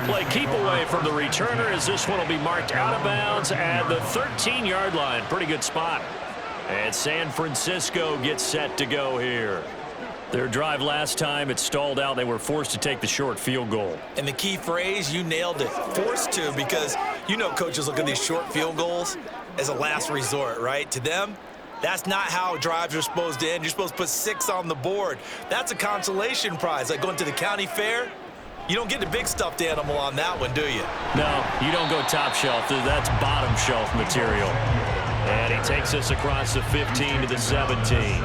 play keep away from the returner as this one will be marked out of bounds at the 13-yard line. Pretty good spot. And San Francisco gets set to go here. Their drive last time, it stalled out. They were forced to take the short field goal. And the key phrase, you nailed it, forced to, because you know coaches look at these short field goals as a last resort, right? To them, that's not how drives are supposed to end. You're supposed to put 6 on the board. That's a consolation prize. Like going to the county fair, you don't get the big stuffed animal on that one, do you? No, you don't go top shelf. That's bottom shelf material. And he takes us across the 15 to the 17.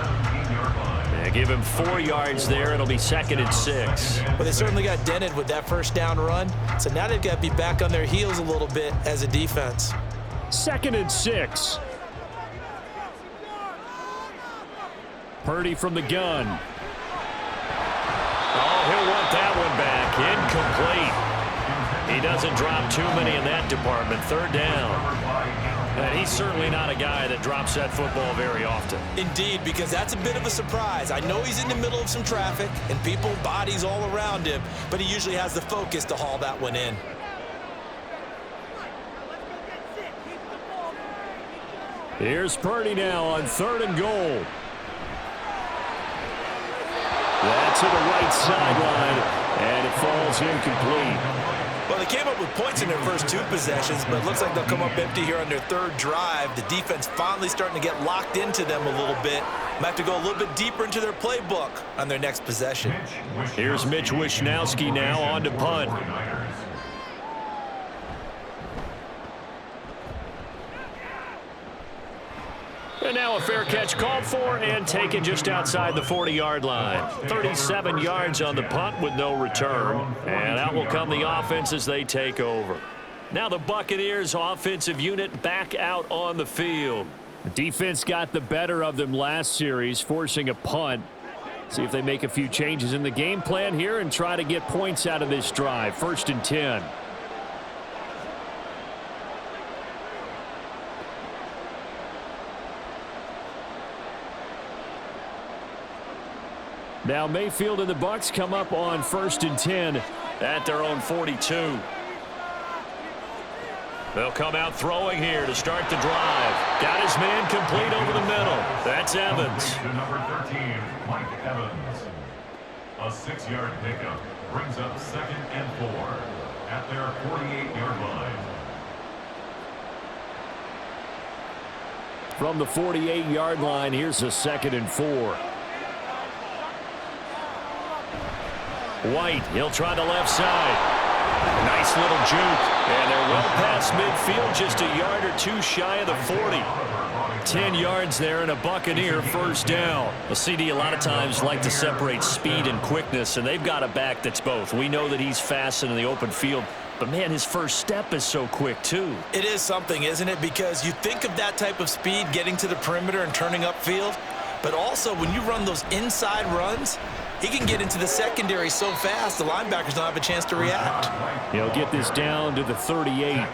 Give him 4 yards there. It'll be 2nd and 6. Well, they certainly got dented with that first down run. So now they've got to be back on their heels a little bit as a defense. 2nd and 6. Purdy from the gun. Oh, he'll want that one back. Incomplete. He doesn't drop too many in that department. 3rd down. And he's certainly not a guy that drops that football very often. Indeed, because that's a bit of a surprise. I know he's in the middle of some traffic and people, bodies all around him, but he usually has the focus to haul that one in. Here's Purdy now on 3rd and goal. That's to the right sideline, and it falls incomplete. Well, they came up with points in their first 2 possessions, but it looks like they'll come up empty here on their 3rd drive. The defense finally starting to get locked into them a little bit. Might have to go a little bit deeper into their playbook on their next possession. Here's Mitch Wishnowsky now on to punt. And now a fair catch called for and taken just outside the 40-yard line. 37 yards on the punt with no return. And out will come the offense as they take over. Now the Buccaneers offensive unit back out on the field. The defense got the better of them last series, forcing a punt. See if they make a few changes in the game plan here and try to get points out of this drive. 1st and 10. Now Mayfield and the Bucs come up on 1st and 10 at their own 42. They'll come out throwing here to start the drive. Got his man complete over the middle. That's Evans. Number 13, Mike Evans. A 6-yard pickup brings up 2nd and 4 at their 48-yard line. From the 48-yard line, here's a 2nd and 4. White, he'll try the left side. Nice little juke. And they're well past midfield, just a yard or 2 shy of the 40. 10 yards there and a Buccaneer 1st down. Well, CD a lot of times like to separate speed and quickness, and they've got a back that's both. We know that he's fast in the open field, but man, his first step is so quick too. It is something, isn't it? Because you think of that type of speed getting to the perimeter and turning upfield, but also when you run those inside runs, he can get into the secondary so fast the linebackers don't have a chance to react. He'll get this down to the 38.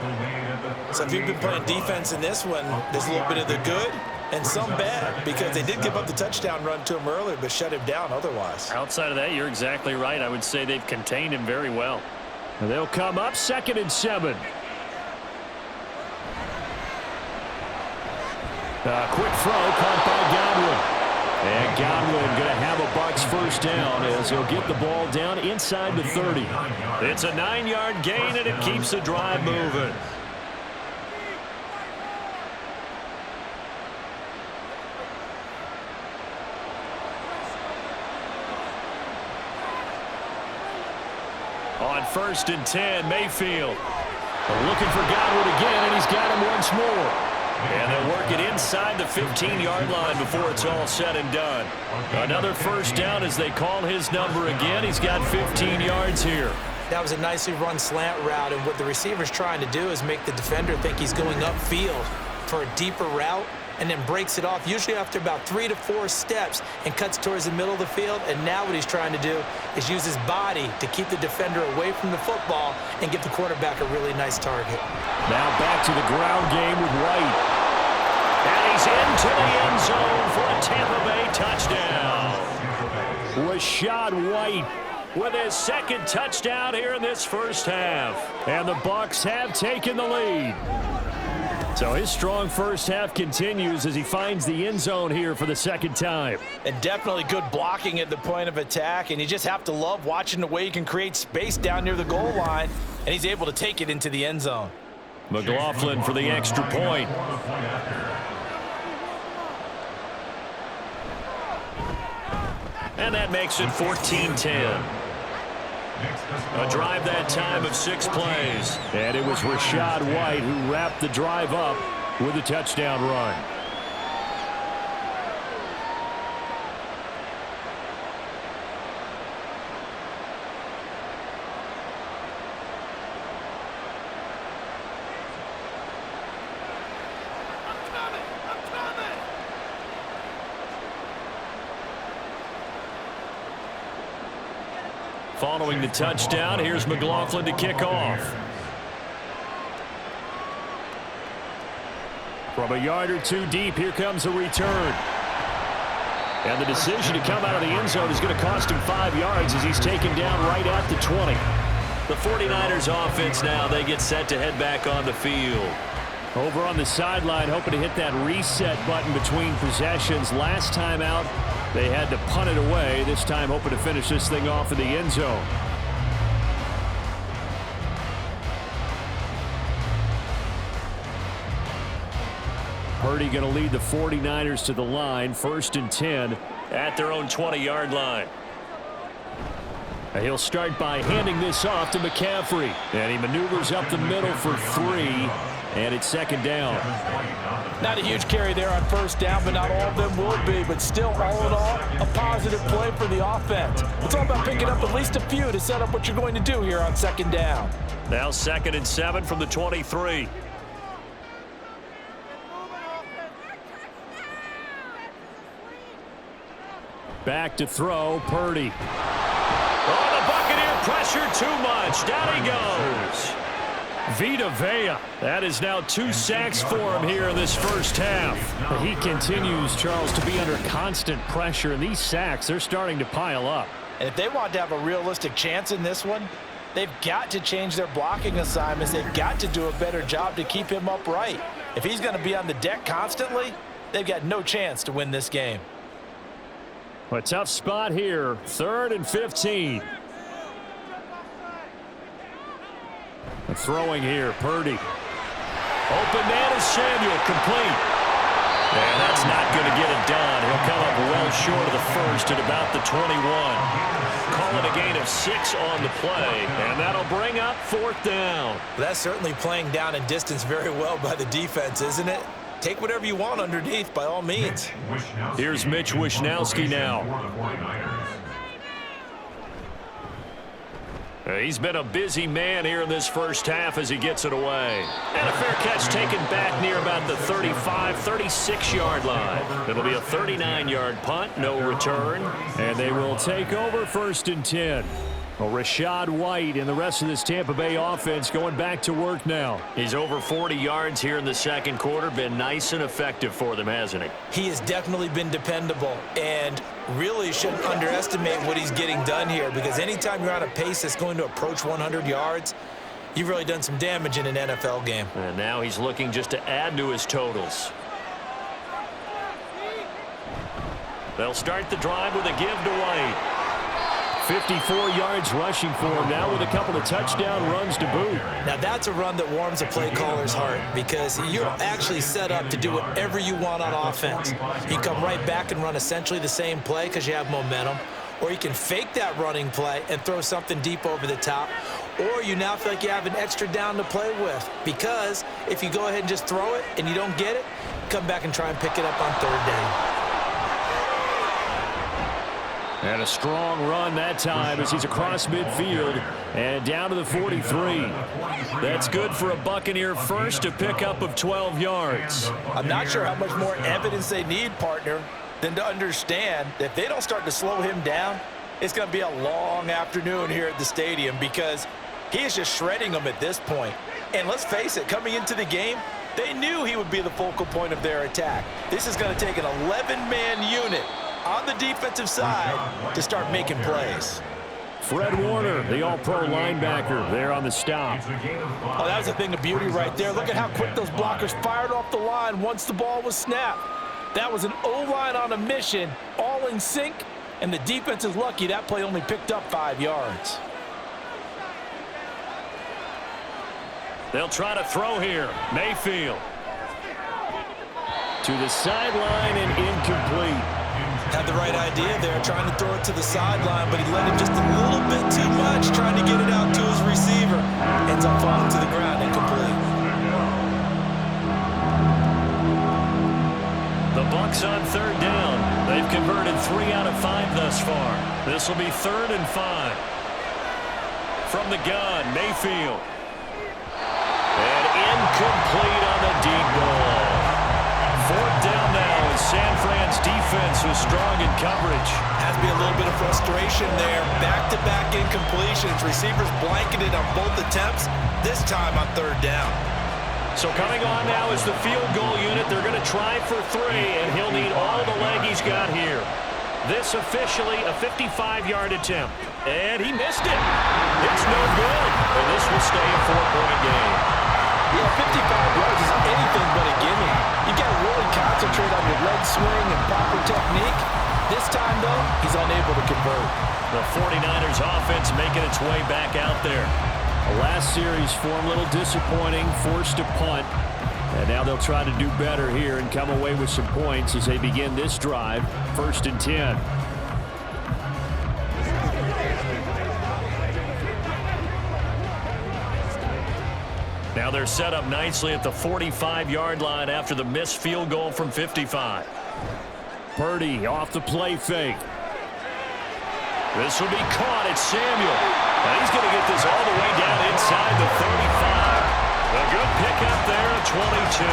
So if you've been playing defense in this one, there's a little bit of the good and some bad, because they did give up the touchdown run to him earlier but shut him down otherwise. Outside of that, you're exactly right. I would say they've contained him very well. And they'll come up 2nd and 7. Quick throw caught by Godwin. And Godwin going to have a Bucs 1st down as he'll get the ball down inside the 30. It's a 9-yard gain, and it keeps the drive moving. On 1st and 10, Mayfield looking for Godwin again, and he's got him once more. And they'll work it inside the 15-yard line before it's all said and done. Another 1st down as they call his number again. He's got 15 yards here. That was a nicely run slant route, and what the receiver's trying to do is make the defender think he's going upfield for a deeper route, and then breaks it off, usually after about 3 to 4 steps, and cuts towards the middle of the field. And now what he's trying to do is use his body to keep the defender away from the football and give the quarterback a really nice target. Now back to the ground game with White. And he's into the end zone for a Tampa Bay touchdown. Rashad White with his second touchdown here in this first half. And the Bucs have taken the lead. So his strong first half continues as he finds the end zone here for the second time. And definitely good blocking at the point of attack, and you just have to love watching the way he can create space down near the goal line, and he's able to take it into the end zone. McLaughlin for the extra point. And that makes it 14-10. A drive that time of 6 plays. And it was Rachaad White who wrapped the drive up with a touchdown run. Following the touchdown, here's McLaughlin to kick off. From a yard or two deep, here comes a return. And the decision to come out of the end zone is going to cost him 5 yards as he's taken down right at the 20. The 49ers offense now, they get set to head back on the field. Over on the sideline, hoping to hit that reset button between possessions. Last time out, they had to punt it away. This time hoping to finish this thing off in the end zone. Purdy going to lead the 49ers to the line. 1st and 10 at their own 20-yard line. He'll start by handing this off to McCaffrey. And he maneuvers up the middle for 3. And it's 2nd down. Not a huge carry there on 1st down, but not all of them will be. But still, all in all, a positive play for the offense. It's all about picking up at least a few to set up what you're going to do here on 2nd down. Now 2nd and 7 from the 23. Back to throw, Purdy. Oh, the Buccaneer pressure too much. Down he goes. Vita Vea. That is now 2 sacks for him here in this first half. He continues, Charles, to be under constant pressure, and these sacks, they're starting to pile up. And if they want to have a realistic chance in this one, they've got to change their blocking assignments. They've got to do a better job to keep him upright. If he's going to be on the deck constantly, they've got no chance to win this game. A tough spot here. 3rd and 15. Throwing here, Purdy. Open man is Samuel, complete. And that's not going to get it done. He'll come up well short of the 1st at about the 21. Call it a gain of 6 on the play, and that'll bring up 4th down. That's certainly playing down in distance very well by the defense, isn't it? Take whatever you want underneath, by all means. Here's Mitch Wishnowsky now. He's been a busy man here in this first half as he gets it away. And a fair catch taken back near about the 35, 36-yard line. It'll be a 39-yard punt, no return. And they will take over 1st and 10. Well, Rachaad White and the rest of this Tampa Bay offense going back to work now. He's over 40 yards here in the 2nd quarter. Been nice and effective for them, hasn't he? He has definitely been dependable, and really shouldn't underestimate what he's getting done here, because anytime you're on a pace that's going to approach 100 yards, you've really done some damage in an NFL game. And now he's looking just to add to his totals. They'll start the drive with a give to White. 54 yards rushing for him now with a couple of touchdown runs to boot. Now that's a run that warms a play caller's heart, because you're actually set up to do whatever you want on offense. You can come right back and run essentially the same play because you have momentum, or you can fake that running play and throw something deep over the top, or you now feel like you have an extra down to play with, because if you go ahead and just throw it and you don't get it, come back and try and pick it up on 3rd down. And a strong run that time as he's across midfield and down to the 43. That's good for a Buccaneer first to pick up of 12 yards. I'm not sure how much more evidence they need, partner, than to understand that if they don't start to slow him down, it's going to be a long afternoon here at the stadium, because he is just shredding them at this point. And let's face it, coming into the game, they knew he would be the focal point of their attack. This is going to take an 11-man unit on the defensive side to start making plays. Fred Warner, the all-pro linebacker, there on the stop. Oh, that was a thing of beauty right there. Look at how quick those blockers fired off the line once the ball was snapped. That was an O-line on a mission, all in sync, and the defense is lucky that play only picked up 5 yards. They'll try to throw here. Mayfield. To the sideline and incomplete. Had the right idea there, trying to throw it to the sideline, but he let him just a little bit too much, trying to get it out to his receiver. Ends up falling to the ground, incomplete. The Bucs on 3rd down. They've converted 3 out of 5 thus far. This will be 3rd and 5. From the gun, Mayfield. And incomplete on the deep ball. 4th down now as San Fran's defense was strong in coverage. Has to be a little bit of frustration there. Back-to-back incompletions. Receivers blanketed on both attempts, this time on 3rd down. So coming on now is the field goal unit. They're going to try for 3, and he'll need all the leg he's got here. This officially a 55-yard attempt. And he missed it. It's no good. And this will stay a 4-point game. Yeah, 55 yards is anything but a gimme. You got to really concentrate on your leg swing and proper technique. This time, though, he's unable to convert. The 49ers offense making its way back out there. The last series for him, a little disappointing, forced to punt. And now they'll try to do better here and come away with some points as they begin this drive, 1st and 10. Now they're set up nicely at the 45-yard line after the missed field goal from 55. Purdy off the play fake. This will be caught. It's Samuel. And he's going to get this all the way down inside the 35. A good pickup there at 22.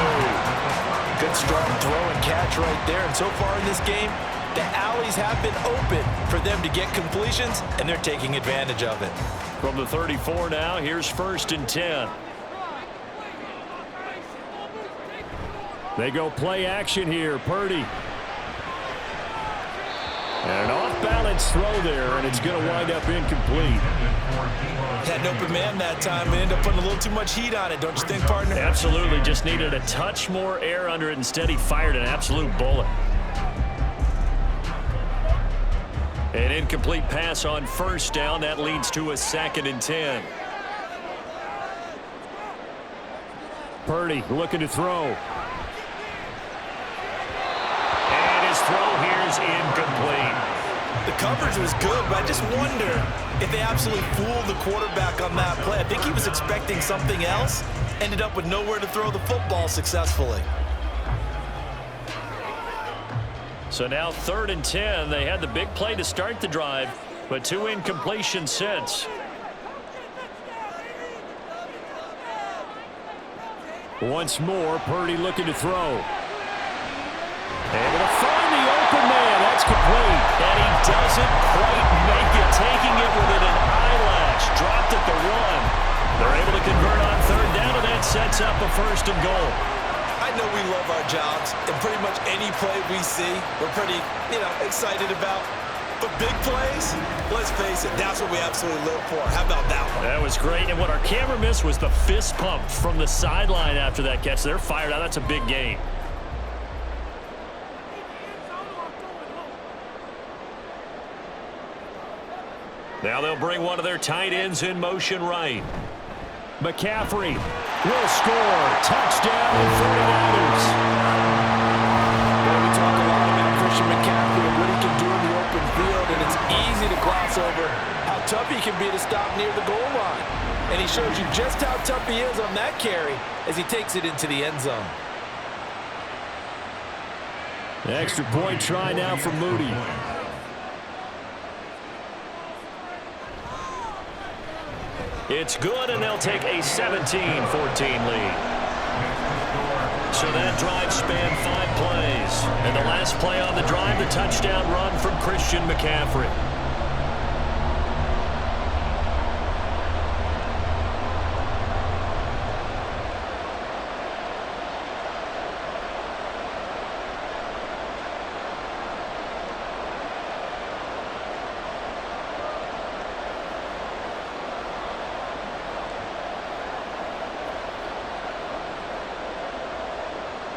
Good strong throw and catch right there. And so far in this game, the alleys have been open for them to get completions, and they're taking advantage of it. From the 34 now, here's 1st and 10. They go play action here. Purdy. And an off-balance throw there, and it's going to wind up incomplete. Had an open man that time and ended up putting a little too much heat on it, don't you think, partner? Absolutely. Just needed a touch more air under it. Instead, he fired an absolute bullet. An incomplete pass on 1st down. That leads to a 2nd and 10. Purdy looking to throw. Throw here is incomplete. The coverage was good, but I just wonder if they absolutely fooled the quarterback on that play. I think he was expecting something else, ended up with nowhere to throw the football successfully. So now 3rd and 10. They had the big play to start the drive, but 2 incompletions since. Once more, Purdy looking to throw. Able to find the open man. That's complete. And he doesn't quite make it. Taking it within an eyelash. Dropped at the 1. They're able to convert on 3rd down, and that sets up a 1st and goal. I know we love our jobs, and pretty much any play we see, we're pretty, excited about. But big plays, let's face it, that's what we absolutely live for. How about that one? That was great. And what our camera missed was the fist pump from the sideline after that catch. They're fired out. That's a big game. Now they'll bring one of their tight ends in motion right. McCaffrey will score. Touchdown, 49ers. We talk a lot about Christian McCaffrey and what he can do in the open field, and it's easy to gloss over how tough he can be to stop near the goal line. And he shows you just how tough he is on that carry as he takes it into the end zone. The extra point try now for Moody. It's good, and they'll take a 17-14 lead. So that drive spanned 5 plays. And the last play on the drive, the touchdown run from Christian McCaffrey.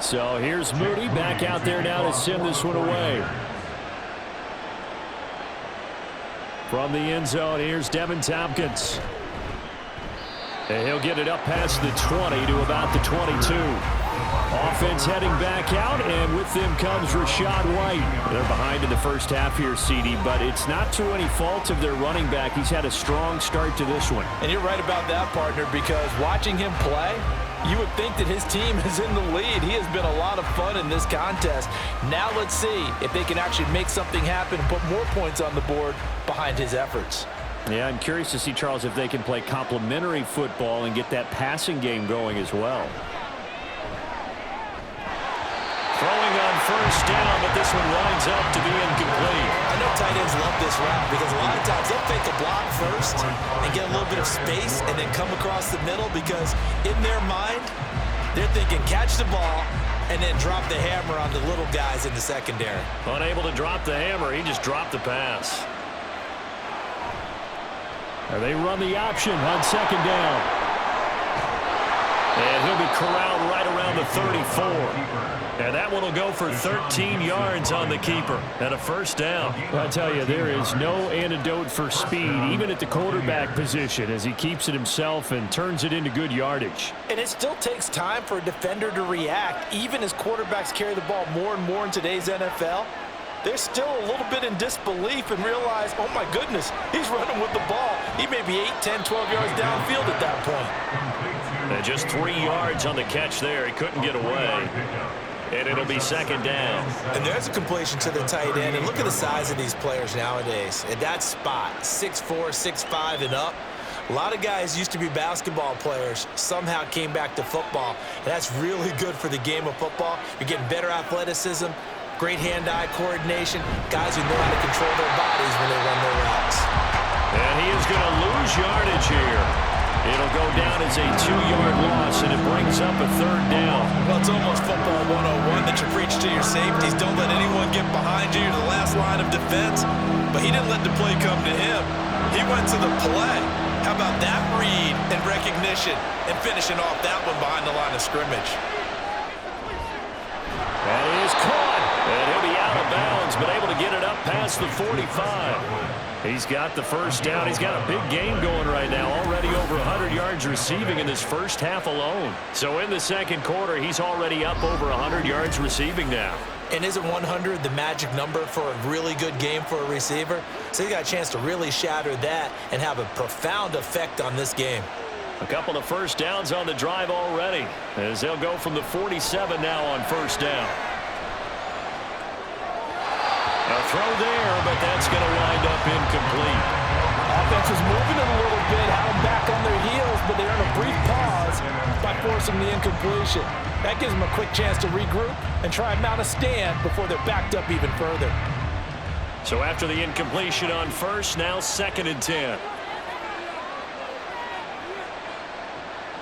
So here's Moody back out there now to send this one away. From the end zone, here's Devin Tompkins. And he'll get it up past the 20 to about the 22. Offense heading back out, and with them comes Rachaad White. They're behind in the first half here, CD, but it's not to any fault of their running back. He's had a strong start to this one. And you're right about that, partner, because watching him play, you would think that his team is in the lead. He has been a lot of fun in this contest. Now let's see if they can actually make something happen and put more points on the board behind his efforts. Yeah, I'm curious to see, Charles, if they can play complementary football and get that passing game going as well. Throwing on first down, but this one winds up to be incomplete. I know tight ends love this route because a lot of times they'll fake a block first and get a little bit of space and then come across the middle because in their mind, they're thinking catch the ball and then drop the hammer on the little guys in the secondary. Unable to drop the hammer, he just dropped the pass. And they run the option on second down. And he'll be corralled right around the 34. And that one will go for 13 yards on the keeper and a first down. I tell you, there is no antidote for speed, even at the quarterback position, as he keeps it himself and turns it into good yardage. And it still takes time for a defender to react. Even as quarterbacks carry the ball more and more in today's NFL, they're still a little bit in disbelief and realize, oh my goodness, he's running with the ball. He may be 8, 10, 12 yards downfield at that point. And just 3 yards on the catch there. He couldn't get away. And it'll be second down. And there's a completion to the tight end. And look at the size of these players nowadays. At that spot, 6'4", 6'5", and up. A lot of guys used to be basketball players, somehow came back to football. And that's really good for the game of football. You're getting better athleticism, great hand-eye coordination, guys who know how to control their bodies when they run their routes. And he is going to lose yardage here. It'll go down as a 2-yard loss, and it brings up a third down. Well, it's almost football 101 that you preach to your safeties. Don't let anyone get behind you. You're the last line of defense. But he didn't let the play come to him. He went to the play. How about that read and recognition and finishing off that one behind the line of scrimmage? That is caught. And he'll be out of bounds, but able to get it up past the 45. He's got the first down. He's got a big game going right now. Already over 100 yards receiving in this first half alone. So in the second quarter, he's already up over 100 yards receiving now. And isn't 100 the magic number for a really good game for a receiver? So he got a chance to really shatter that and have a profound effect on this game. A couple of first downs on the drive already, as they'll go from the 47 now on first down. A throw there, but that's going to wind up incomplete. Offense was moving it a little bit, had them back on their heels, but they earned a brief pause by forcing the incompletion. That gives them a quick chance to regroup and try and mount a stand before they're backed up even further. So after the incompletion on first, now 2nd and 10.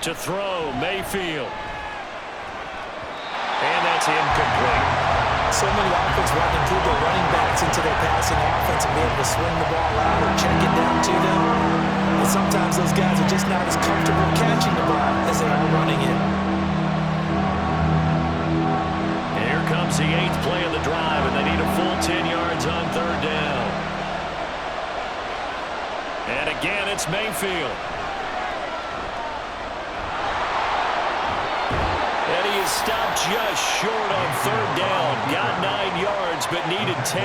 To throw, Mayfield. And that's incomplete. So many offenses want to include their running backs into their passing offense and be able to swing the ball out or check it down to them. And sometimes those guys are just not as comfortable catching the ball as they are running it. And here comes the 8th play of the drive, and they need a full 10 yards on third down. And again, it's Mayfield. And he is stopped just short on third down. Got 9 yards, but needed 10.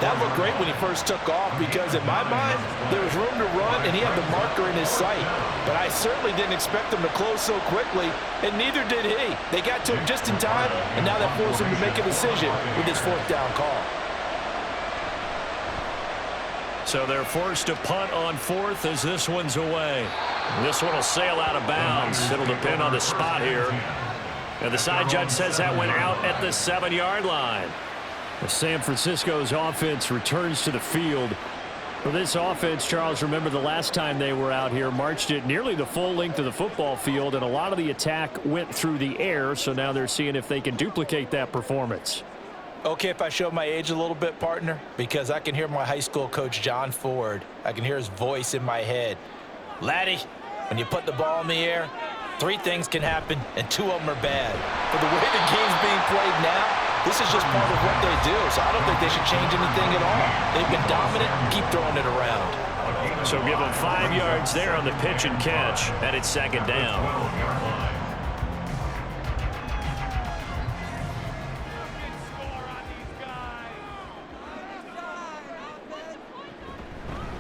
That looked great when he first took off because, in my mind, there was room to run, and he had the marker in his sight. But I certainly didn't expect him to close so quickly, and neither did he. They got to him just in time, and now that forced him to make a decision with his 4th down call. So they're forced to punt on 4th as this one's away. This one will sail out of bounds. It'll depend on the spot here. And the side judge says that went out at the 7-yard line. San Francisco's offense returns to the field. For this offense, Charles, remember the last time they were out here, marched it nearly the full length of the football field, and a lot of the attack went through the air, so now they're seeing if they can duplicate that performance. Okay, if I show my age a little bit, partner, because I can hear my high school coach, John Ford. I can hear his voice in my head. Laddie, when you put the ball in the air, Three things can happen, and two of them are bad. For the way the game's being played now, this is just part of what they do, so I don't think they should change anything at all. They've been dominant. Keep throwing it around. So give them 5 yards there on the pitch and catch, and it's second down.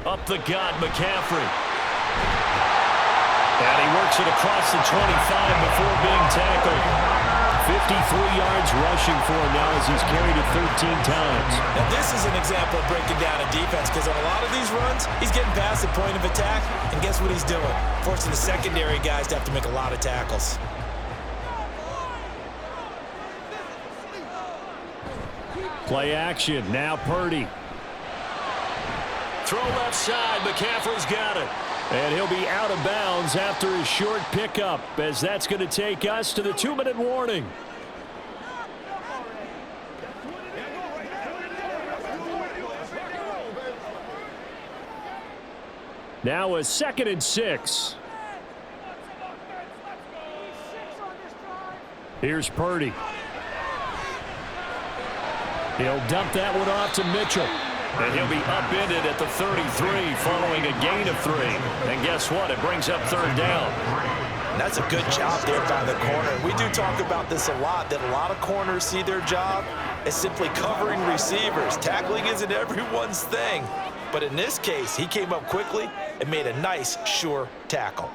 Up the gut, McCaffrey. And he works it across the 25 before being tackled. 53 yards rushing for him now as he's carried it 13 times. Now this is an example of breaking down a defense, because on a lot of these runs, he's getting past the point of attack, and guess what he's doing? Forcing the secondary guys to have to make a lot of tackles. Play action, now Purdy. Throw left side, McCaffrey's got it. And he'll be out of bounds after his short pickup, as that's going to take us to the 2-minute warning. Now a 2nd and 6. Here's Purdy. He'll dump that one off to Mitchell. And he'll be upended at the 33 following a gain of 3. And guess what? It brings up 3rd down. That's a good job there by the corner. We do talk about this a lot, that a lot of corners see their job as simply covering receivers. Tackling isn't everyone's thing. But in this case, he came up quickly and made a nice, sure tackle.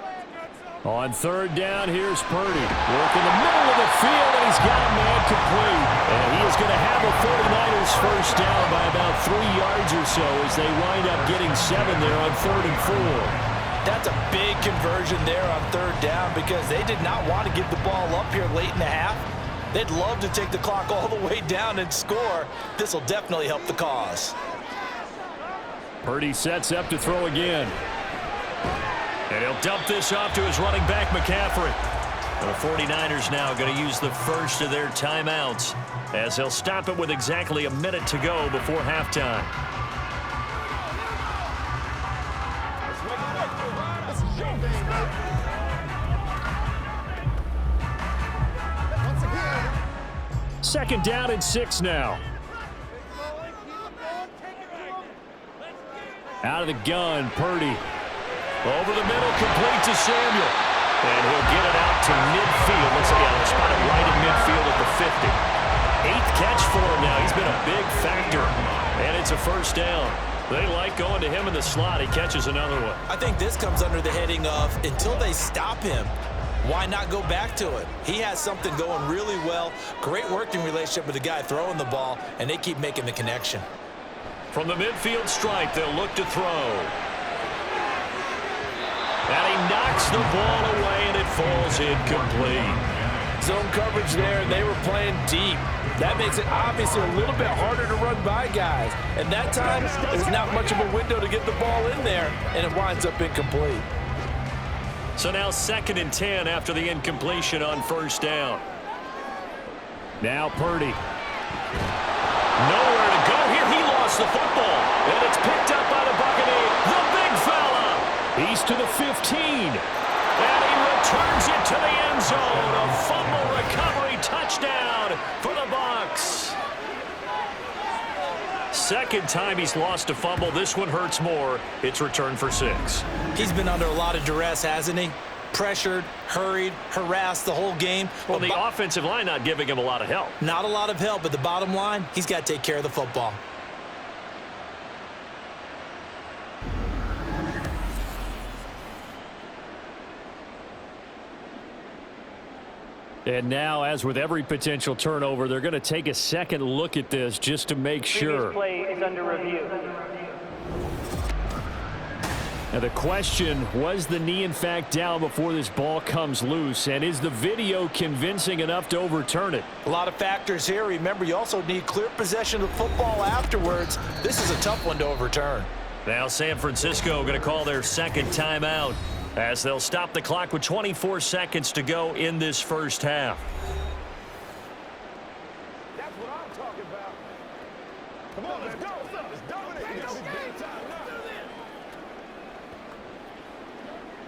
On 3rd down, here's Purdy. Working the middle of the field, and he's got a man complete. And he is going to have a 49ers first down by about 3 yards or so as they wind up getting 7 there on 3rd and 4. That's a big conversion there on 3rd down, because they did not want to give the ball up here late in the half. They'd love to take the clock all the way down and score. This will definitely help the cause. Purdy sets up to throw again. And he'll dump this off to his running back, McCaffrey. And the 49ers now going to use the first of their timeouts, as they'll stop it with exactly a minute to go before halftime. Second down and 6 now. Out of the gun, Purdy. Over the middle, complete to Samuel. And he'll get it out to midfield. Looks like he'll spot it right in midfield at the 50. 8th catch for him now. He's been a big factor. And it's a first down. They like going to him in the slot. He catches another one. I think this comes under the heading of, until they stop him, why not go back to it? He has something going really well. Great working relationship with the guy throwing the ball, and they keep making the connection. From the midfield stripe, they'll look to throw. And he knocks the ball away, and it falls incomplete. Zone coverage there, and they were playing deep. That makes it obviously a little bit harder to run by guys. And that time, there's not much of a window to get the ball in there, and it winds up incomplete. So now 2nd and 10 after the incompletion on first down. Now Purdy. Nowhere to go here. He lost the football, and it's picked up by the Buccaneers. The big fella. He's to the 15. And he returns it to the end zone. A fumble recovery touchdown for the Bucs. Second time he's lost a fumble. This one hurts more. It's returned for 6. He's been under a lot of duress, hasn't he? Pressured, hurried, harassed the whole game. Well, the offensive line not giving him a lot of help. Not a lot of help, but the bottom line, he's got to take care of the football. And now, as with every potential turnover, they're going to take a second look at this just to make sure. Previous play is under review. Now the question, was the knee in fact down before this ball comes loose? And is the video convincing enough to overturn it? A lot of factors here. Remember, you also need clear possession of football afterwards. This is a tough one to overturn. Now San Francisco going to call their second timeout, as they'll stop the clock with 24 seconds to go in this first half. That's what I'm talking about. Come on, let's go. Let's dominate. It's game time.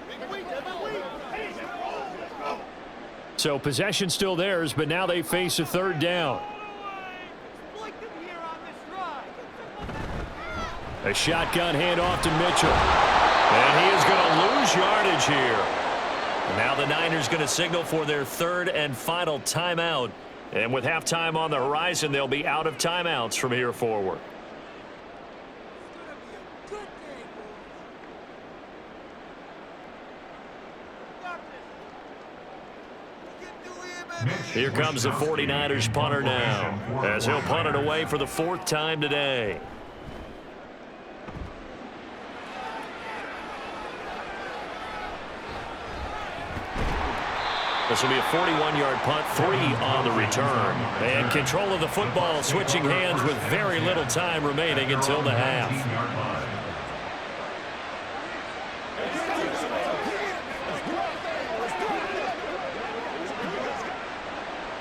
Big week, every week. So possession still theirs, but now they face a third down. A shotgun handoff to Mitchell. And he is going to lose yardage here. Now the Niners going to signal for their third and final timeout. And with halftime on the horizon, they'll be out of timeouts from here forward. Here comes the 49ers punter now, as he'll punt it away for the fourth time today. This will be a 41-yard punt, 3 on the return. And control of the football, switching hands with very little time remaining until the half.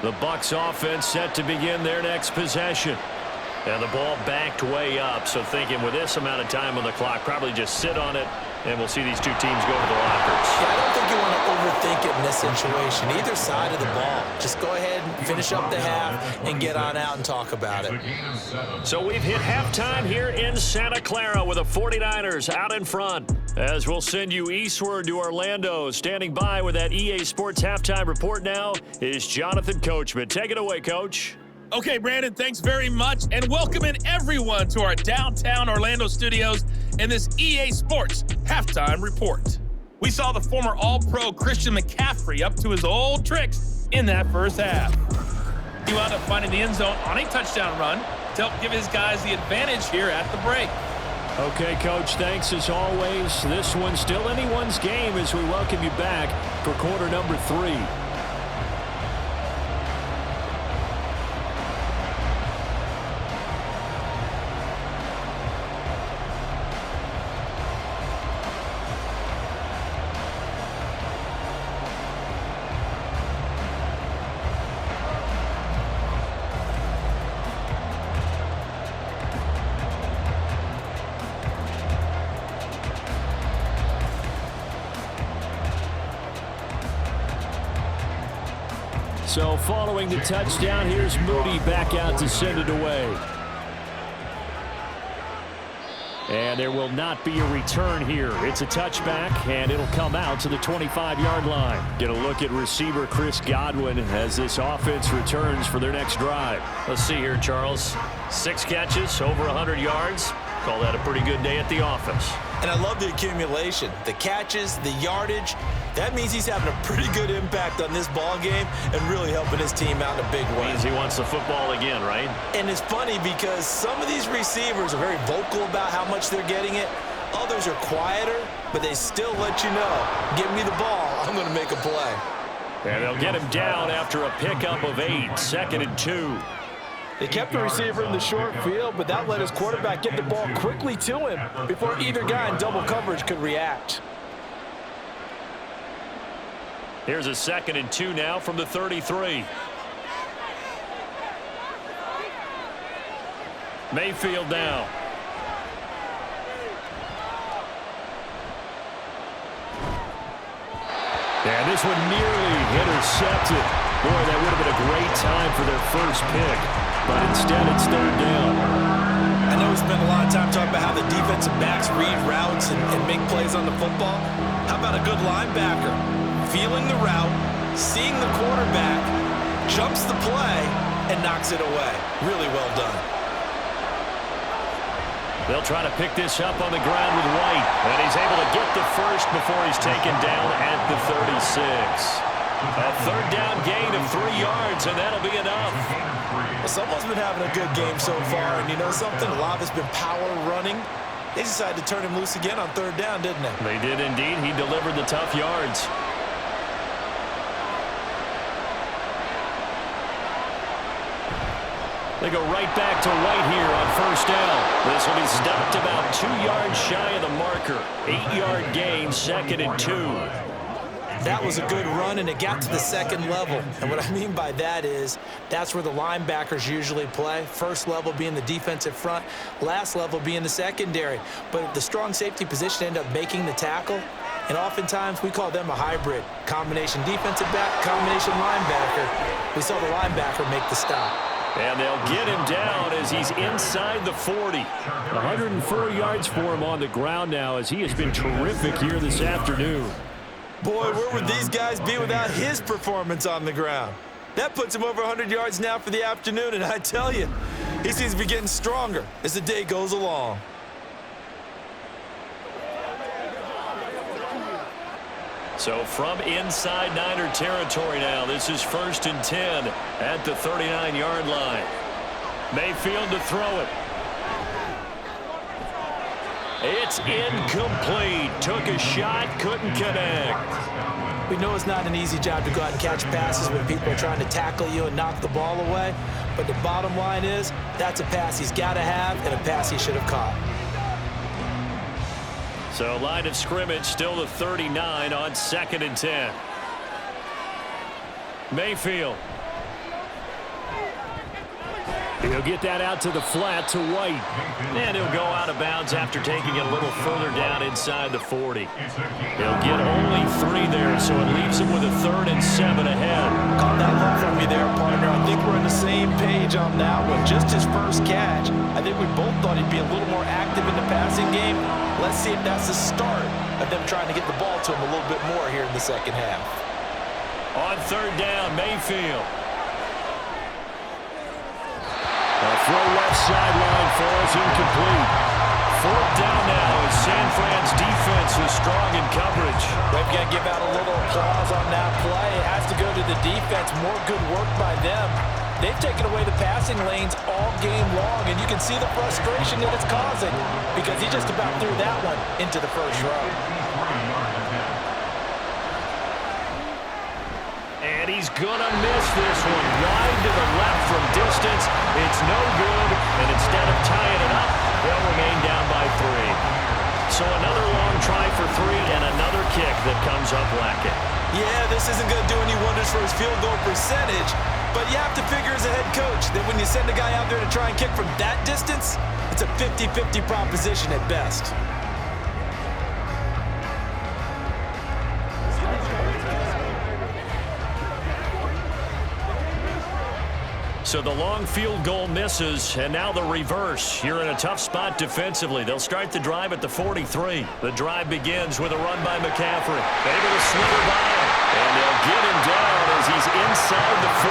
The Bucs offense set to begin their next possession. And the ball backed way up, so thinking with this amount of time on the clock, probably just sit on it, and we'll see these two teams go to the lockers. Yeah, I don't think you want to overthink it in this situation. Either side of the ball. Just go ahead and finish up the half and get on out and talk about it. So we've hit halftime here in Santa Clara with the 49ers out in front. As we'll send you eastward to Orlando. Standing by with that EA Sports halftime report now is Jonathan Coachman. Take it away, Coach. Okay, Brandon, thanks very much, and welcoming everyone to our downtown Orlando studios in this EA Sports halftime report. We saw the former All-Pro Christian McCaffrey up to his old tricks in that first half. He wound up finding the end zone on a touchdown run to help give his guys the advantage here at the break. Okay, Coach, thanks as always. This one's still anyone's game as we welcome you back for quarter number 3. So following the touchdown, here's Moody back out to send it away. And there will not be a return here. It's a touchback, and it'll come out to the 25-yard line. Get a look at receiver Chris Godwin as this offense returns for their next drive. Let's see here, Charles. 6 catches, over 100 yards. Call that a pretty good day at the office. And I love the accumulation, the catches, the yardage. That means he's having a pretty good impact on this ball game and really helping his team out in a big way. Means he wants the football again, right? And it's funny because some of these receivers are very vocal about how much they're getting it. Others are quieter, but they still let you know, give me the ball, I'm going to make a play. And they'll get him down after a pickup of 8, 2nd and 2. They kept the receiver in the short field, but that let his quarterback get the ball quickly to him before either guy in double coverage could react. Here's a 2nd and 2 now from the 33. Mayfield now. And this one nearly intercepted. Boy, that would have been a great time for their first pick. But instead, it's 3rd down. I know we spent a lot of time talking about how the defensive backs read routes and make plays on the football. How about a good linebacker? Feeling the route, seeing the quarterback, jumps the play, and knocks it away. Really well done. They'll try to pick this up on the ground with White. And he's able to get the first before he's taken down at the 36. A 3rd down gain of 3 yards, and that'll be enough. Well, someone's been having a good game so far, and you know something? A lot of it's been power running. They decided to turn him loose again on 3rd down, didn't they? They did indeed. He delivered the tough yards. They go right back to White here on 1st down. This will be stopped about 2 yards shy of the marker. 8-yard gain, 2nd and 2. That was a good run, and it got to the 2nd level. And what I mean by that is that's where the linebackers usually play. First level being the defensive front, last level being the secondary. But the strong safety position ended up making the tackle. And oftentimes, we call them a hybrid. Combination defensive back, combination linebacker. We saw the linebacker make the stop. And they'll get him down as he's inside the 40. 104 yards for him on the ground now as he has been terrific here this afternoon. Boy, where would these guys be without his performance on the ground? That puts him over 100 yards now for the afternoon, and I tell you, he seems to be getting stronger as the day goes along. So from inside Niner territory now, this is 1st and 10 at the 39-yard line. Mayfield to throw it. It's incomplete. Took a shot, couldn't connect. We know it's not an easy job to go out and catch passes when people are trying to tackle you and knock the ball away. But the bottom line is, that's a pass he's got to have and a pass he should have caught. So line of scrimmage still the 39 on 2nd and 10. Mayfield. He'll get that out to the flat to White. And he'll go out of bounds after taking it a little further down inside the 40. He'll get only 3 there, so it leaves him with a 3rd and 7 ahead. Caught that one from you there, partner. I think we're on the same page on that one. Just his first catch. I think we both thought he'd be a little more active in the passing game. Let's see if that's the start of them trying to get the ball to him a little bit more here in the second half. On 3rd down, Mayfield. A throw left sideline falls incomplete. 4th down now as San Fran's defense is strong in coverage. They've got to give out a little applause on that play. It has to go to the defense. More good work by them. They've taken away the passing lanes all game long, and you can see the frustration that it's causing because he just about threw that one into the first row. And he's going to miss this one wide to the left from distance. It's no good, and instead of tying it up, they'll remain down by 3. So another long try for 3 and another kick that comes up lacking. Yeah, this isn't going to do any wonders for his field goal percentage, but you have to figure as a head coach that when you send a guy out there to try and kick from that distance, it's a 50-50 proposition at best. So the long field goal misses, and now the reverse. You're in a tough spot defensively. They'll start the drive at the 43. The drive begins with a run by McCaffrey. Able to slither by him, and they'll get him down as he's inside the 40.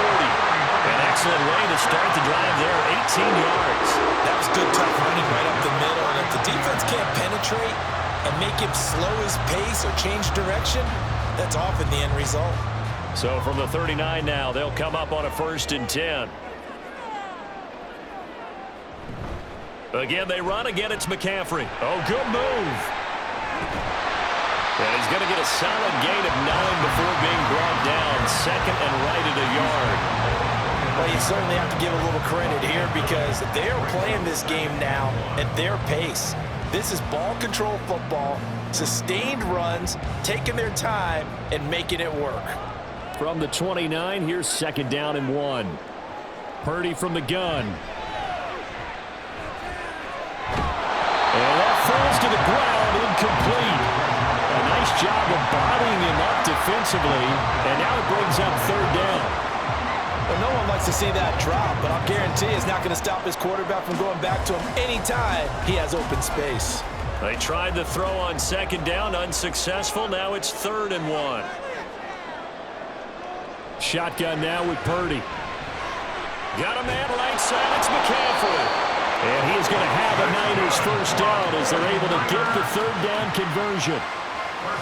An excellent way to start the drive there, 18 yards. That was good, tough running right up the middle, and if the defense can't penetrate and make him slow his pace or change direction, that's often the end result. So from the 39 now, they'll come up on a 1st and 10. Again, they run. Again, it's McCaffrey. Oh, good move. And he's going to get a solid gain of 9 before being brought down. 2nd and right at a yard. Well, you certainly have to give a little credit here because they're playing this game now at their pace. This is ball control football, sustained runs, taking their time, and making it work. From the 29, here's 2nd down and 1. Purdy from the gun. And that falls to the ground, incomplete. A nice job of bodying him up defensively, and now it brings up 3rd down. Well, no one likes to see that drop, but I'll guarantee it's not going to stop his quarterback from going back to him anytime he has open space. They tried the throw on 2nd down, unsuccessful. Now it's 3rd and 1. Shotgun now with Purdy. Got a man right side, it's McCaffrey. And he is going to have a Niners 1st down as they're able to get the 3rd down conversion.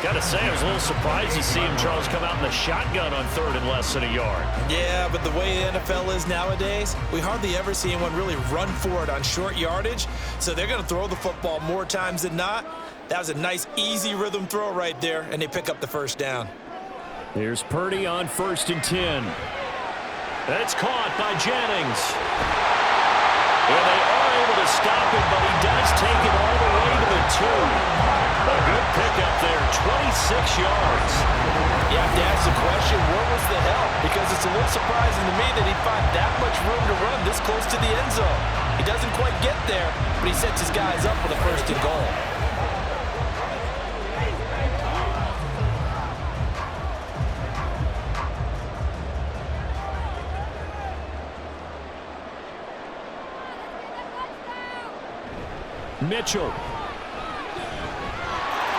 Got to say, I was a little surprised to see him, Charles, come out in the shotgun on 3rd and less than a yard. Yeah, but the way the NFL is nowadays, we hardly ever see anyone really run for it on short yardage. So they're going to throw the football more times than not. That was a nice, easy rhythm throw right there, and they pick up the 1st down. Here's Purdy on 1st and 10. That's caught by Jennings. And they are able to stop him, but he does take it all the way to the 2. A good pickup there, 26 yards. You have to ask the question, where was the help? Because it's a little surprising to me that he'd find that much room to run this close to the end zone. He doesn't quite get there, but he sets his guys up for the 1st and goal. Mitchell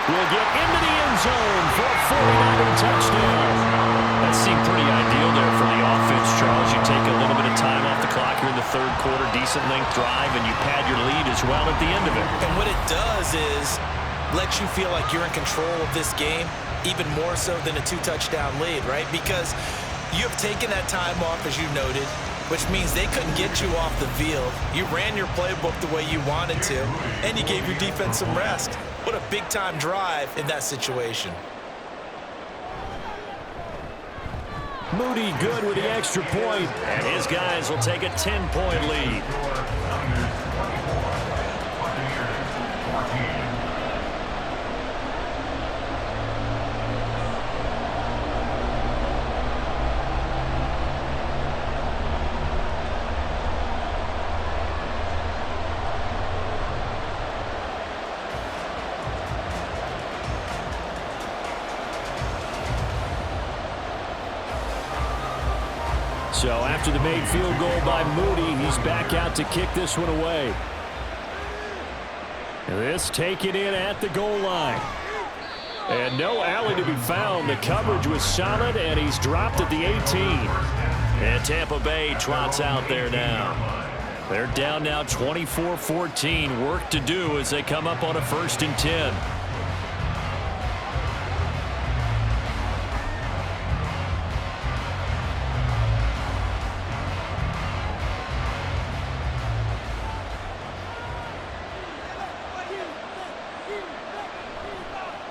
will get into the end zone for a 49er touchdown. That seemed pretty ideal there for the offense, Charles. You take a little bit of time off the clock here in the third quarter, decent length drive, and you pad your lead as well at the end of it. And what it does is let you feel like you're in control of this game, even more so than a 2-touchdown lead, right? Because you have taken that time off, as you noted, which means they couldn't get you off the field. You ran your playbook the way you wanted to, and you gave your defense some rest. What a big-time drive in that situation. Moody good with the extra point, and his guys will take a 10-point lead. So after the made field goal by Moody, he's back out to kick this one away. This taken in at the goal line. And no alley to be found. The coverage was solid, and he's dropped at the 18. And Tampa Bay trots out there now. They're down now 24-14. Work to do as they come up on a 1st and 10.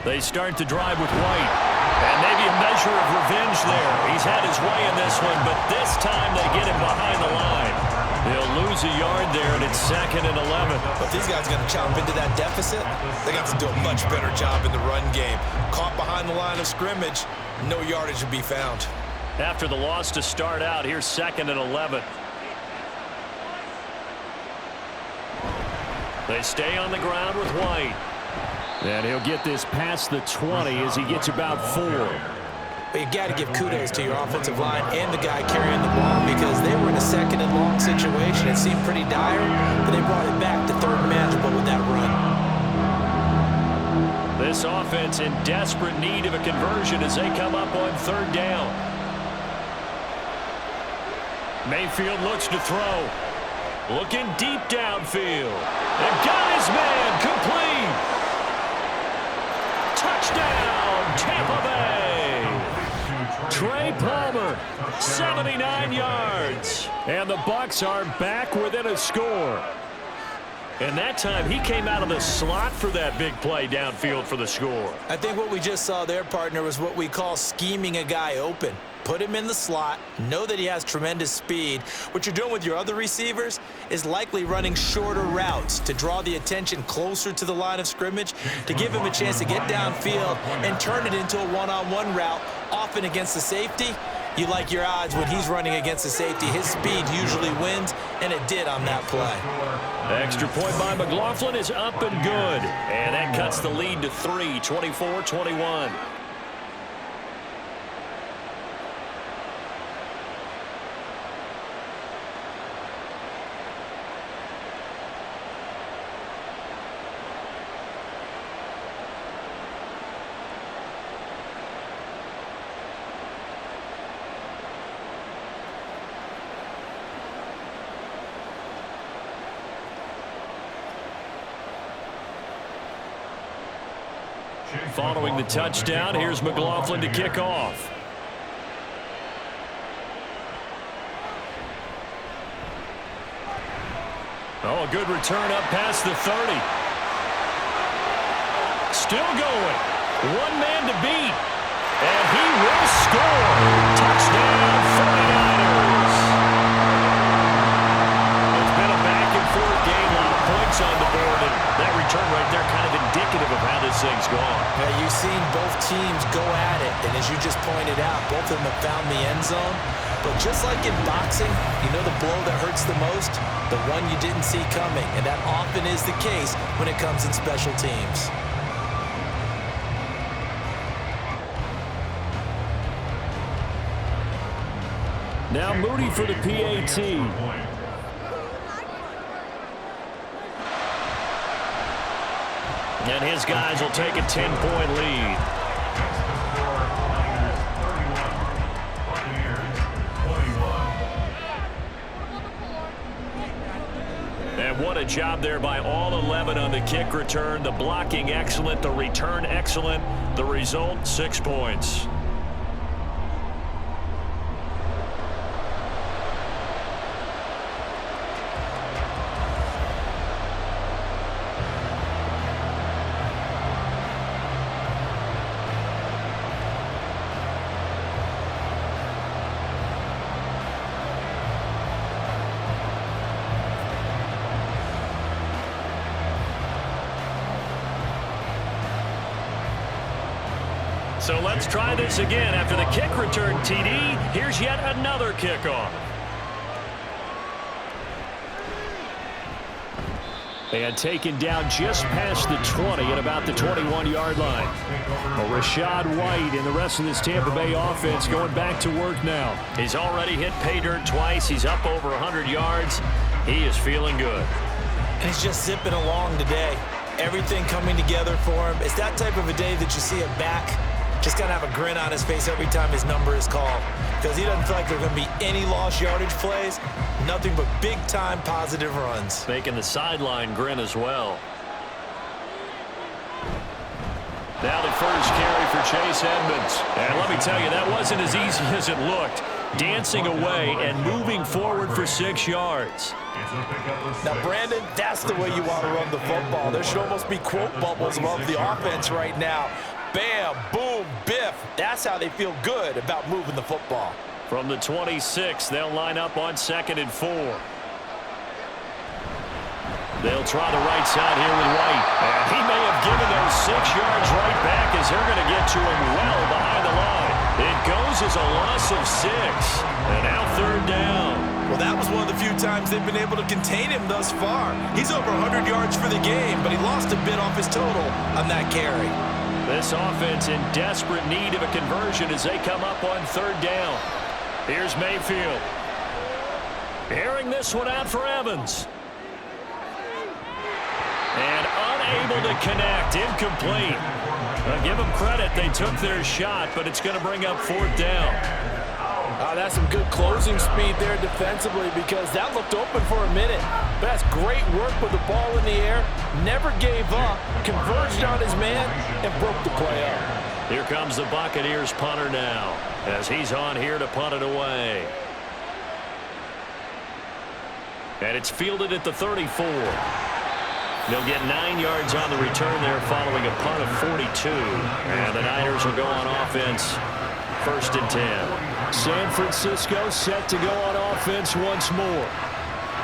They start the drive with White. And maybe a measure of revenge there. He's had his way in this one, but this time they get him behind the line. They'll lose a yard there, and it's 2nd and 11. But these guys are going to chomp into that deficit. They got to do a much better job in the run game. Caught behind the line of scrimmage, no yardage to be found. After the loss to start out, here's 2nd and 11. They stay on the ground with White. And he'll get this past the 20 as he gets about 4. But you got to give kudos to your offensive line and the guy carrying the ball, because they were in a 2nd and long situation. It seemed pretty dire, but they brought it back to 3rd and manageable with that run. This offense in desperate need of a conversion as they come up on 3rd down. Mayfield looks to throw. Looking deep downfield. And got his man complete. Touchdown, Tampa Bay. Trey Palmer, 79 yards. And the Bucs are back within a score. And that time he came out of the slot for that big play downfield for the score. I think what we just saw there, partner, was what we call scheming a guy open. Put him in the slot, know that he has tremendous speed. What you're doing with your other receivers is likely running shorter routes to draw the attention closer to the line of scrimmage, to give him a chance to get downfield and turn it into a one-on-one route, often against the safety. You like your odds when he's running against the safety. His speed usually wins, and it did on that play. Extra point by McLaughlin is up and good. And that cuts the lead to 3, 24-21. Following the touchdown, here's McLaughlin to kick off. Oh, a good return up past the 30. Still going. One man to beat. And he will score. Touchdown, 49ers. It's been a back-and-forth game. A lot of points on the board. And that return right there kind of indicative of how this thing's gone. Yeah, you've seen both teams go at it. And as you just pointed out, both of them have found the end zone. But just like in boxing, you know the blow that hurts the most? The one you didn't see coming. And that often is the case when it comes in special teams. Now Moody for the PAT. And his guys will take a 10-point lead. And what a job there by all 11 on the kick return. The blocking excellent, the return excellent. The result, 6 points. So let's try this again. After the kick return TD, here's yet another kickoff. And taken down just past the 20 at about the 21-yard line. Well, Rashad White and the rest of this Tampa Bay offense going back to work now. He's already hit pay dirt twice. He's up over 100 yards. He is feeling good. And he's just zipping along today. Everything coming together for him. It's that type of a day that you see a back just got to have a grin on his face every time his number is called, because he doesn't feel like there are going to be any lost yardage plays, nothing but big-time positive runs. Making the sideline grin as well. Now the first carry for Chase Edmonds. And let me tell you, that wasn't as easy as it looked. Dancing away and moving forward for 6 yards. Now, Brandon, that's the way you want to run the football. There should almost be quote bubbles above the offense right now. Bam, boom, biff. That's how they feel good about moving the football. From the 26, they'll line up on 2nd and 4. They'll try the right side here with White. And he may have given those 6 yards right back as they're going to get to him well behind the line. It goes as a loss of 6. And now 3rd down. Well, that was one of the few times they've been able to contain him thus far. He's over 100 yards for the game, but he lost a bit off his total on that carry. This offense in desperate need of a conversion as they come up on 3rd down. Here's Mayfield. Airing this one out for Evans. And unable to connect. Incomplete. Give them credit. They took their shot, but it's going to bring up 4th down. That's some good closing speed there defensively, because that looked open for a minute. But that's great work with the ball in the air. Never gave up. Converged on his man and broke the play up. Here comes the Buccaneers punter now as he's on here to punt it away. And it's fielded at the 34. They'll get 9 yards on the return there following a punt of 42. And the Niners will go on offense. 1st and 10. San Francisco set to go on offense once more.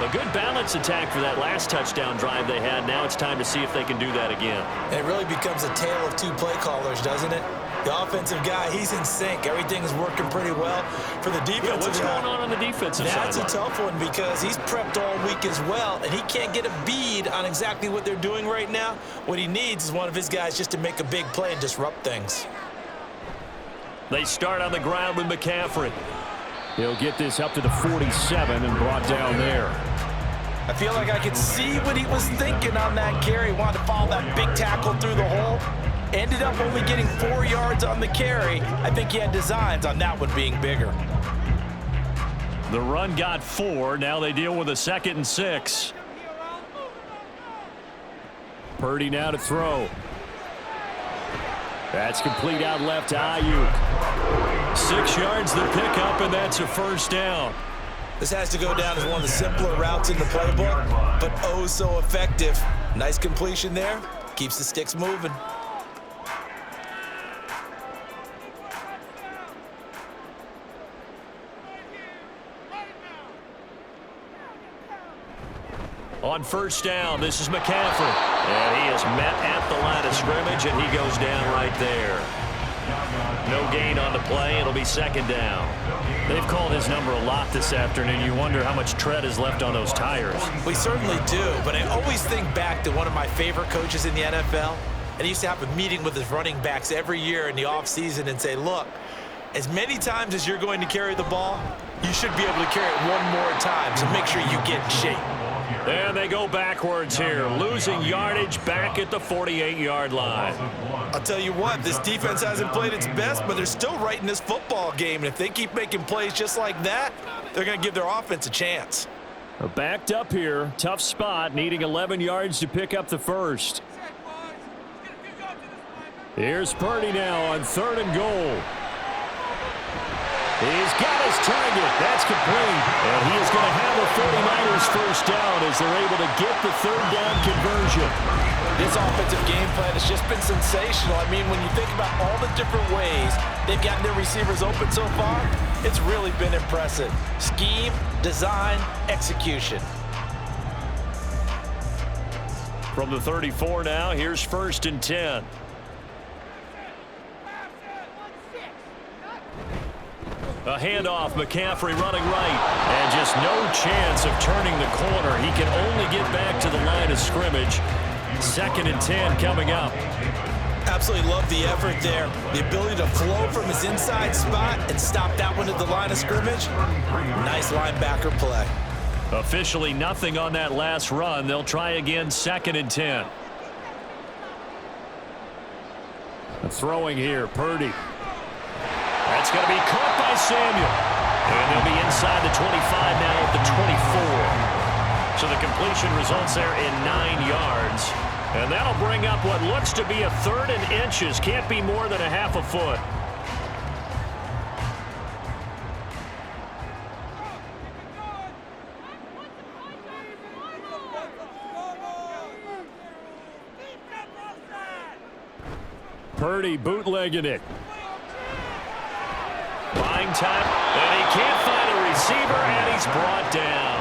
A good balance attack for that last touchdown drive they had. Now it's time to see if they can do that again. It really becomes a tale of 2 play callers, doesn't it? The offensive guy, he's in sync. Everything is working pretty well. For the defensive what's guy, going on the defensive side? That's a tough one, because he's prepped all week as well, and he can't get a bead on exactly what they're doing right now. What he needs is one of his guys just to make a big play and disrupt things. They start on the ground with McCaffrey. He'll get this up to the 47 and brought down there. I feel like I could see what he was thinking on that carry. Wanted to follow that big tackle through the hole. Ended up only getting 4 yards on the carry. I think he had designs on that one being bigger. The run got 4. Now they deal with a 2nd and 6. Purdy now to throw. That's complete out left to Ayuk. 6 yards the pickup, and that's a 1st down. This has to go down as one of the simpler routes in the playbook, but oh so effective. Nice completion there. Keeps the sticks moving. On 1st down, this is McCaffrey. And he is met at the line of scrimmage, and he goes down right there. No gain on the play. It'll be 2nd down. They've called his number a lot this afternoon. You wonder how much tread is left on those tires. We certainly do, but I always think back to one of my favorite coaches in the NFL, and he used to have a meeting with his running backs every year in the offseason and say, look, as many times as you're going to carry the ball, you should be able to carry it one more time, so make sure you get in shape. And they go backwards here, losing yardage back at the 48-yard line. I'll tell you what, this defense hasn't played its best, but they're still right in this football game. And if they keep making plays just like that, they're going to give their offense a chance. Backed up here, tough spot, needing 11 yards to pick up the first. Here's Purdy now on 3rd and goal. He's got his target. That's complete. And he is going to have a 49ers first down as they're able to get the 3rd down conversion. This offensive game plan has just been sensational. I mean, when you think about all the different ways they've gotten their receivers open so far, it's really been impressive. Scheme, design, execution. From the 34 now, here's 1st and 10. A handoff, McCaffrey running right, and just no chance of turning the corner. He can only get back to the line of scrimmage. 2nd and 10 coming up. Absolutely love the effort there. The ability to flow from his inside spot and stop that one at the line of scrimmage. Nice linebacker play. Officially nothing on that last run. They'll try again, 2nd and 10. Throwing here, Purdy. That's going to be caught by Samuel. And they'll be inside the 25 now at the 24. So the completion results there in 9 yards. And that'll bring up what looks to be a 3rd and inches. Can't be more than a half a foot. Purdy bootlegging it. Buying time, and he can't find a receiver, and he's brought down.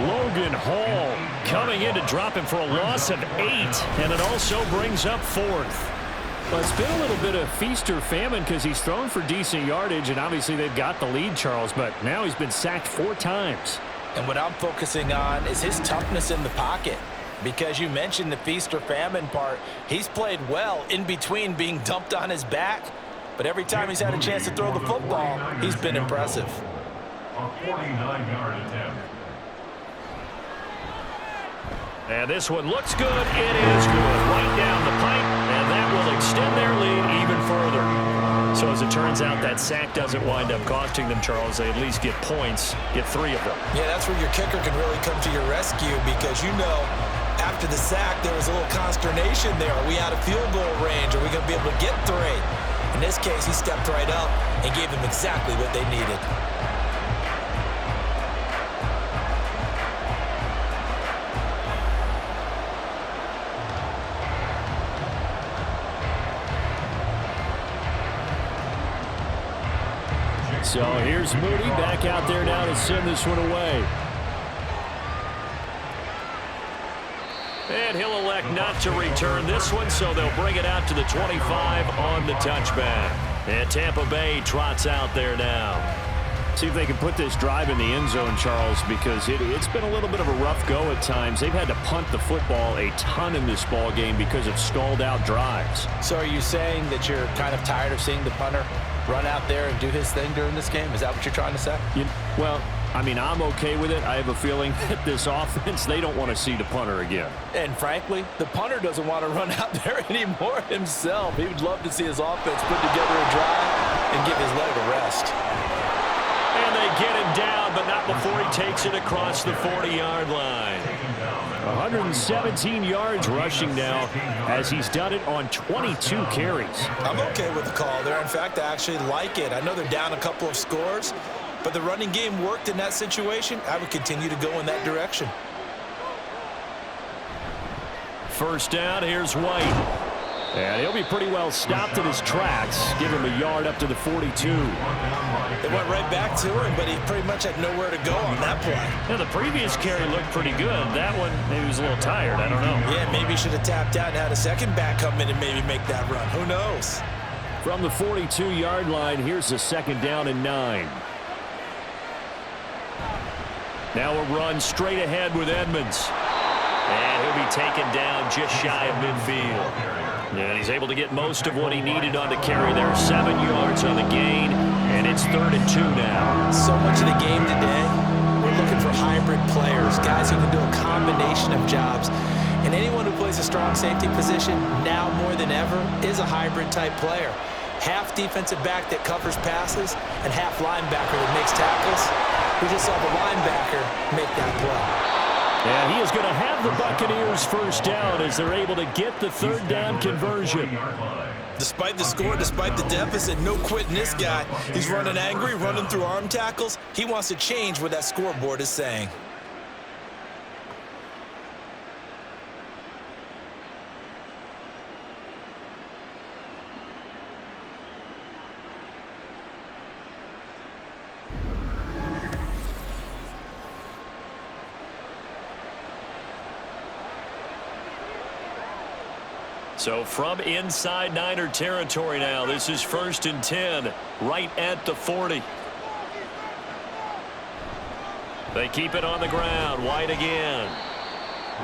Logan Hall coming in to drop him for a loss of 8, and it also brings up 4th. Well, it's been a little bit of feast or famine because he's thrown for decent yardage, and obviously they've got the lead, Charles, but now he's been sacked 4 times. And what I'm focusing on is his toughness in the pocket. Because you mentioned the feast or famine part, he's played well in between being dumped on his back. But every time he's had a chance to throw the football, he's been impressive. A 49-yard attempt. And this one looks good. It is good. Right down the pipe, and that will extend their lead even further. So as it turns out, that sack doesn't wind up costing them, Charles. They at least get points, get 3 of them. Yeah, that's where your kicker can really come to your rescue because you know after the sack there was a little consternation there. Are we out of field goal range? Are we going to be able to get 3? In this case, he stepped right up and gave them exactly what they needed. So here's Moody back out there now to send this one away. And he'll elect not to return this one, so they'll bring it out to the 25 on the touchback. And Tampa Bay trots out there now. See if they can put this drive in the end zone, Charles, because it's been a little bit of a rough go at times. They've had to punt the football a ton in this ball game because of stalled out drives. So are you saying that you're kind of tired of seeing the punter run out there and do his thing during this game? Is that what you're trying to say? Well, I mean, I'm okay with it. I have a feeling that this offense, they don't want to see the punter again. And frankly, the punter doesn't want to run out there anymore himself. He would love to see his offense put together a drive and give his leg a rest. And they get him down, but not before he takes it across the 40-yard line. 117 yards rushing now as he's done it on 22 carries. I'm okay with the call there. In fact, I actually like it. I know they're down a couple of scores, but the running game worked in that situation. I would continue to go in that direction. First down, here's White. And he'll be pretty well stopped in his tracks. Give him a yard up to the 42. They went right back to him, but he pretty much had nowhere to go on that play. Yeah, the previous carry looked pretty good. That one, maybe he was a little tired. I don't know. Yeah, maybe he should have tapped out and had a second back come in and maybe make that run. Who knows? From the 42-yard line, here's a second down and 9. Now a run straight ahead with Edmonds. And he'll be taken down just shy of midfield. And he's able to get most of what he needed on the carry there. 7 yards on the gain, and it's 3rd and 2 now. So much of the game today, we're looking for for hybrid players, guys who can do a combination of jobs. And anyone who plays a strong safety position, now more than ever, is a hybrid-type player. Half defensive back that covers passes and half linebacker that makes tackles. We just saw the linebacker make that play. And he is going to have the Buccaneers first down as they're able to get the third down conversion. Despite the score, despite the deficit, no quitting this guy. He's running angry, running through arm tackles. He wants to change what that scoreboard is saying. So from inside Niner territory now, this is 1st and 10, right at the 40. They keep it on the ground. White again.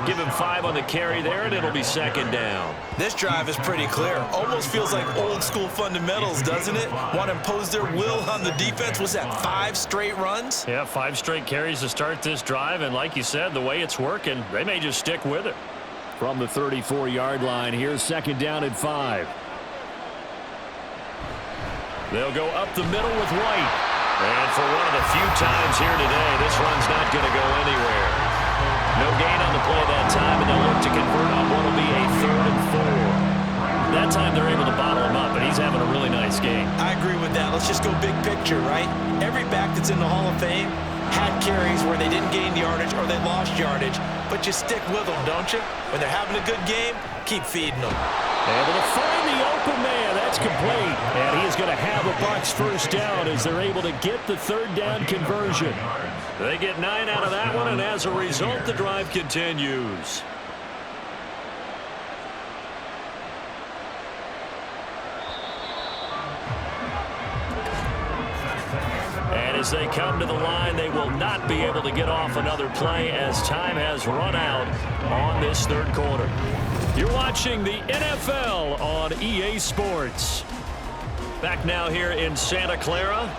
Give him 5 on the carry there, and it'll be 2nd down. This drive is pretty clear. Almost feels like old school fundamentals, doesn't it? Want to impose their will on the defense. Was that 5 straight runs? Yeah, 5 straight carries to start this drive, and like you said, the way it's working, they may just stick with it. From the 34-yard line, here's 2nd down and 5. They'll go up the middle with White. And for one of the few times here today, this run's not going to go anywhere. No gain on the play that time, and they'll look to convert on what will be a 3rd and 4. That time they're able to bottle him up, but he's having a really nice game. I agree with that. Let's just go big picture, right? Every back that's in the Hall of Fame had carries where they didn't gain yardage or they lost yardage, but you stick with them, don't you? When they're having a good game, keep feeding them. Able to find the open man. That's complete. And he is going to have a Bucs first down as they're able to get the 3rd down conversion. They get 9 out of that one, and as a result, the drive continues. And as they come to the line, they will not be able to get off another play as time has run out on this 3rd quarter. You're watching the NFL on EA Sports. Back now here in Santa Clara.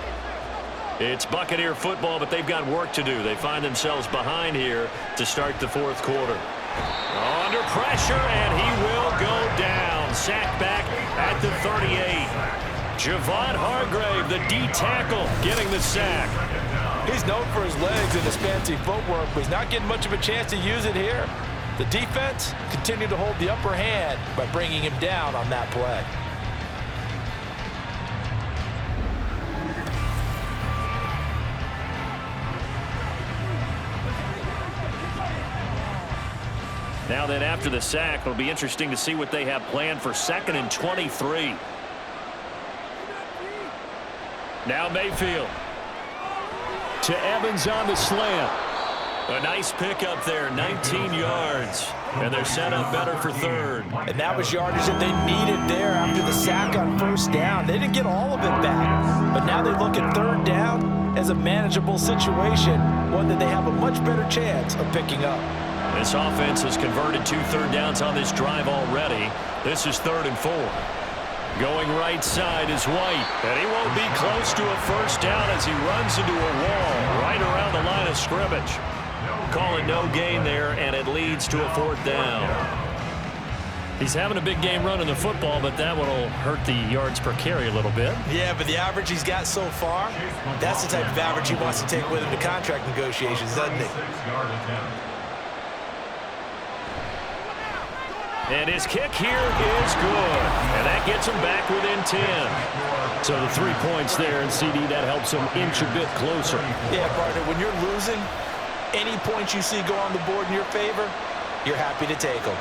It's Buccaneer football, but they've got work to do. They find themselves behind here to start the 4th quarter. Under pressure, and he will go down. Sacked back at the 38. Javon Hargrave, the D tackle, getting the sack. He's known for his legs and his fancy footwork, but he's not getting much of a chance to use it here. The defense continued to hold the upper hand by bringing him down on that play. Now then, after the sack, it'll be interesting to see what they have planned for 2nd and 23. Now Mayfield. To Evans on the slant. A nice pickup there, 19 yards. And they're set up better for 3rd. And that was yardage that they needed there after the sack on 1st down. They didn't get all of it back. But now they look at 3rd down as a manageable situation, one that they have a much better chance of picking up. This offense has converted 2 third downs on this drive already. This is 3rd and 4. Going right side is White. And he won't be close to a first down as he runs into a wall right around the line of scrimmage. Call it no gain there, and it leads to a 4th down. He's having a big game running the football, but that one will hurt the yards per carry a little bit. Yeah, but the average he's got so far, that's the type of average he wants to take with him to contract negotiations, doesn't he? And his kick here is good. And that gets him back within 10. So the 3 points there, and CD, that helps him inch a bit closer. Yeah, partner, when you're losing, any points you see go on the board in your favor, you're happy to take them.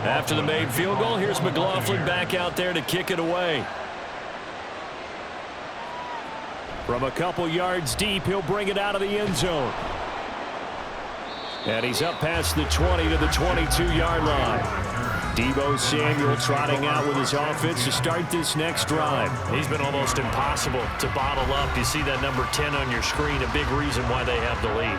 After the made field goal, here's McLaughlin back out there to kick it away. From a couple yards deep, he'll bring it out of the end zone. And he's up past the 20 to the 22-yard line. Deebo Samuel trotting out with his offense to start this next drive. He's been almost impossible to bottle up. You see that number 10 on your screen, a big reason why they have the lead.